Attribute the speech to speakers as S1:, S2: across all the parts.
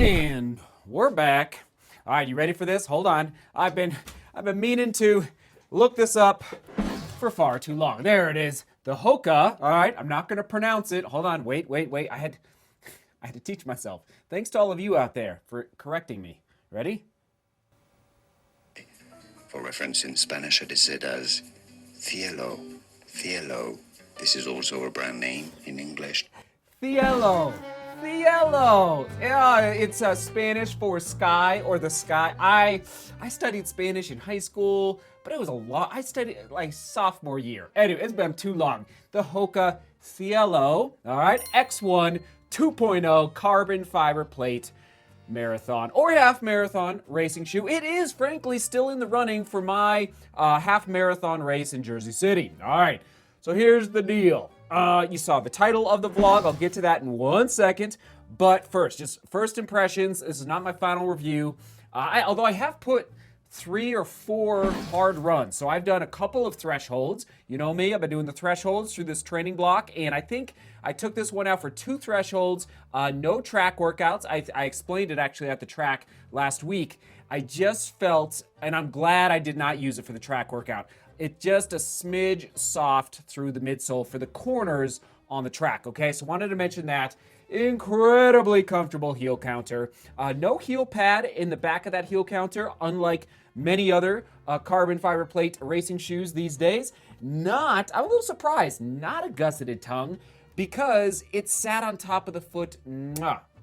S1: And we're back. All right, you ready for this? Hold on. I've been meaning to look this up for far too long. There it is. The Hoka. All right, I'm not going to pronounce it. Hold on. Wait. I had to teach myself. Thanks to all of you out there for correcting me. Ready?
S2: For reference in Spanish, it is said as Cielo. Cielo. This is also a brand name in English.
S1: Cielo. Cielo. Yeah, it's Spanish for sky or the sky. I studied Spanish in high school, but it was a lot. I studied like sophomore year. Anyway, it's been too long. The Hoka Cielo, all right, X1 2.0 carbon fiber plate marathon or half marathon racing shoe. It is frankly still in the running for my half marathon race in Jersey City. All right, so here's the deal. You saw the title of the vlog. I'll get to that in 1 second. But first, just first impressions. This is not my final review. Although I have put 3 or 4 hard runs. So I've done a couple of thresholds. You know me, I've been doing the thresholds through this training block. And I think I took this one out for 2 thresholds. No track workouts. I explained it actually at the track last week. I just felt, and I'm glad I did not use it for the track workout. It's just a smidge soft through the midsole for the corners on the track, okay? So wanted to mention that. Incredibly comfortable heel counter. No heel pad in the back of that heel counter, unlike many other carbon fiber plate racing shoes these days. I'm a little surprised, not a gusseted tongue because it sat on top of the foot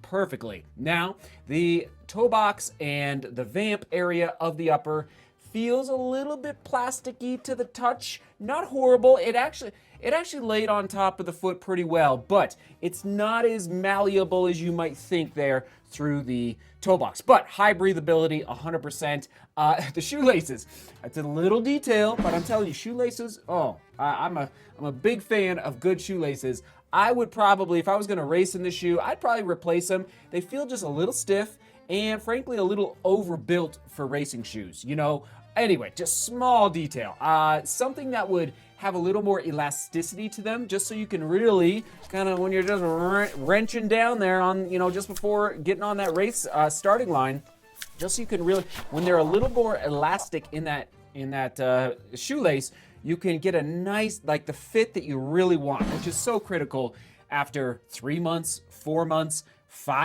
S1: perfectly. Now, the toe box and the vamp area of the upper feels a little bit plasticky to the touch. Not horrible. It actually laid on top of the foot pretty well, but it's not as malleable as you might think there through the toe box. But high breathability, 100%. The shoelaces, it's a little detail, but I'm telling you, shoelaces, I'm a big fan of good shoelaces. I would probably, if I was gonna race in this shoe, I'd probably replace them. They feel just a little stiff and frankly a little overbuilt for racing shoes, you know? Anyway, just small detail. Something that would have a little more elasticity to them, just so you can really kind of, when you're just wrenching down there on, just before getting on that race starting line, just so you can really, when they're a little more elastic in that shoelace, you can get a nice, like the fit that you really want, which is so critical after 3 months, 4 months,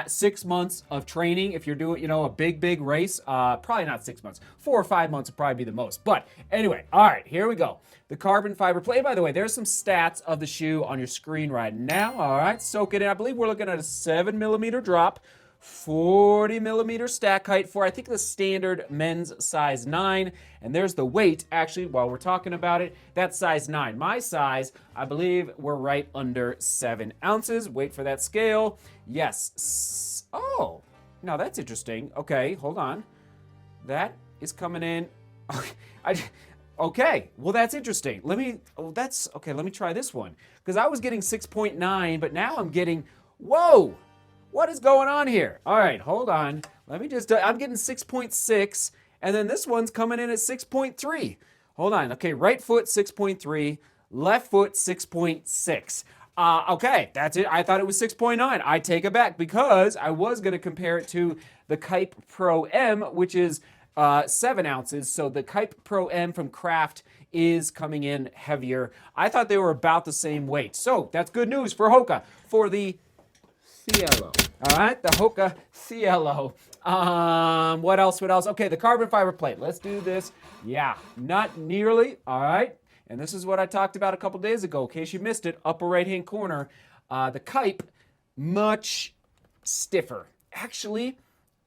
S1: 6 months of training. If you're doing, a big race, probably not 6 months, 4 or 5 months would probably be the most. But anyway, all right, here we go. The carbon fiber plate. By the way, there's some stats of the shoe on your screen right now. All right, soak it in. I believe we're looking at a 7mm drop, 40mm stack height for, I think, the standard men's size 9. And there's the weight, actually, while we're talking about it, that's size 9. My size, I believe we're right under 7 ounces. Wait for that scale. Yes. Oh, now that's interesting. Okay, hold on. That is coming in. Okay, well, that's interesting. Let me try this one. Because I was getting 6.9, but now I'm getting, whoa! What is going on here? All right, hold on. Let me just, I'm getting 6.6, and then this one's coming in at 6.3. Hold on. Okay, right foot 6.3, left foot 6.6. Okay, that's it. I thought it was 6.9. I take it back because I was going to compare it to the Kype Pro M, which is 7 ounces. So the Kype Pro M from Kraft is coming in heavier. I thought they were about the same weight. So that's good news for Hoka for the Cielo. All right, the Hoka Cielo. What else? Okay, the carbon fiber plate. Let's do this. Yeah, not nearly. All right. And this is what I talked about a couple days ago, in case you missed it, upper right-hand corner. The Kype, much stiffer. Actually,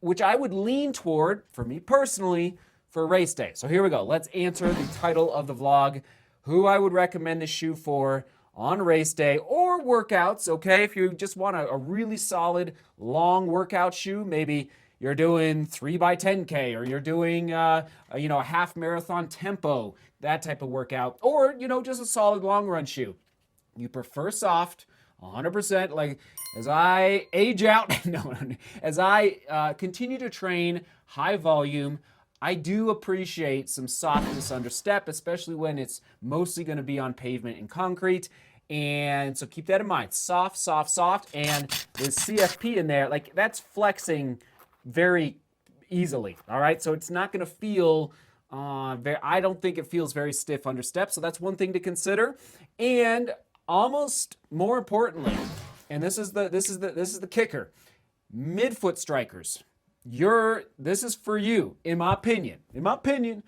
S1: which I would lean toward, for me personally, for race day. So here we go. Let's answer the title of the vlog, who I would recommend this shoe for on race day or workouts, okay? If you just want a really solid, long workout shoe, maybe you're doing 3x10K or you're doing, a half marathon tempo, that type of workout, or, just a solid long run shoe. You prefer soft, 100%, like as I age out, as I continue to train high volume, I do appreciate some softness under step, especially when it's mostly going to be on pavement and concrete. And so keep that in mind. Soft. And with CFP in there, like that's flexing very easily. All right, so it's not going to feel I don't think it feels very stiff under step. So that's one thing to consider. And almost more importantly, and this is the kicker, midfoot strikers. This is for you, in my opinion. In my opinion,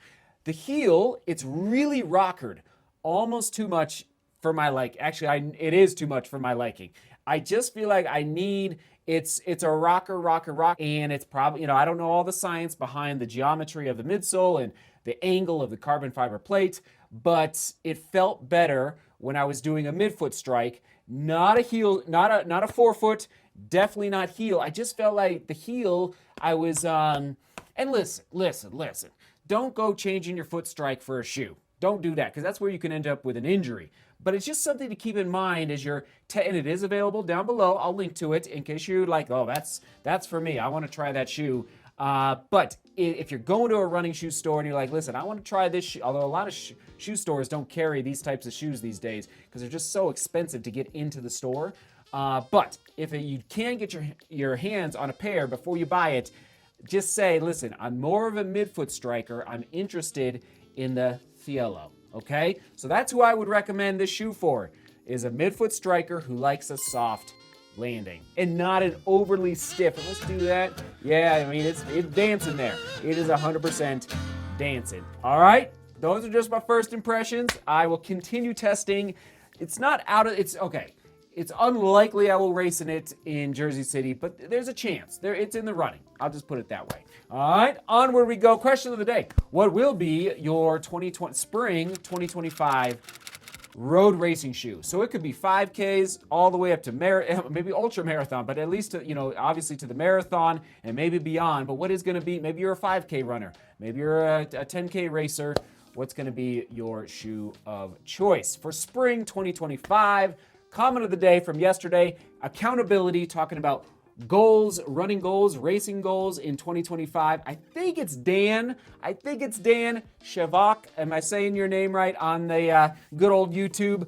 S1: the heel, it's really rockered, almost too much for my liking. Actually, it is too much for my liking. I just feel like I need it's a rocker, and it's probably, I don't know all the science behind the geometry of the midsole and the angle of the carbon fiber plate, but it felt better when I was doing a midfoot strike. Not a heel, not a forefoot, definitely not heel. I just felt like the heel, I was, and listen. Don't go changing your foot strike for a shoe. Don't do that, because that's where you can end up with an injury. But it's just something to keep in mind as you're, and it is available down below. I'll link to it in case you're like, oh, that's for me. I want to try that shoe. But if you're going to a running shoe store and you're like, listen, I want to try this shoe, although a lot of shoe stores don't carry these types of shoes these days because they're just so expensive to get into the store. But if you can get your hands on a pair before you buy it, just say, listen, I'm more of a midfoot striker. I'm interested in the Cielo. Okay, so that's who I would recommend this shoe for, is a midfoot striker who likes a soft landing and not an overly stiff. And let's do that. Yeah, I mean, it's dancing there. It is 100% dancing. All right, those are just my first impressions. I will continue testing. It's okay. It's unlikely I will race in it in Jersey City, but there's a chance. It's in the running. I'll just put it that way. All right, onward we go. Question of the day. What will be your spring 2025 road racing shoe? So it could be 5Ks all the way up to maybe ultra marathon, but at least, obviously to the marathon and maybe beyond. But what is going to be, maybe you're a 5K runner. Maybe you're a 10K racer. What's going to be your shoe of choice for spring 2025? Comment of the day from yesterday, accountability, talking about goals, running goals, racing goals in 2025. I think it's Dan Shavak. Am I saying your name right on the good old YouTube?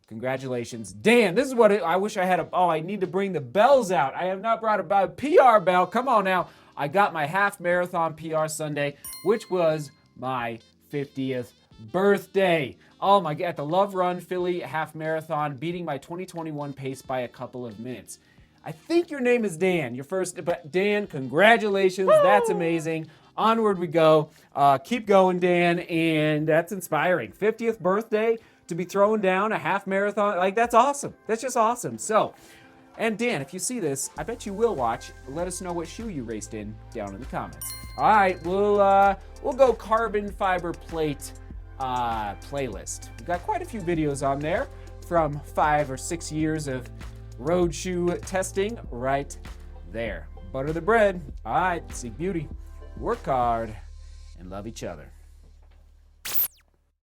S1: Congratulations, Dan. This is what I wish I had. I need to bring the bells out. I have not brought a PR bell. Come on now. I got my half marathon PR Sunday, which was my 50th birthday. Oh my God, at the Love Run Philly half marathon, beating my 2021 pace by a couple of minutes. I think your name is Dan, but Dan, congratulations. Woo! That's amazing. Onward we go. Keep going, Dan, and that's inspiring. 50th birthday to be throwing down a half marathon. That's awesome. That's just awesome. So, and Dan, if you see this, I bet you will watch. Let us know what shoe you raced in down in the comments. All right, we'll go carbon fiber plate playlist. We've got quite a few videos on there from 5 or 6 years of road shoe testing right there. Butter the bread. All right, seek beauty, work hard, and love each other.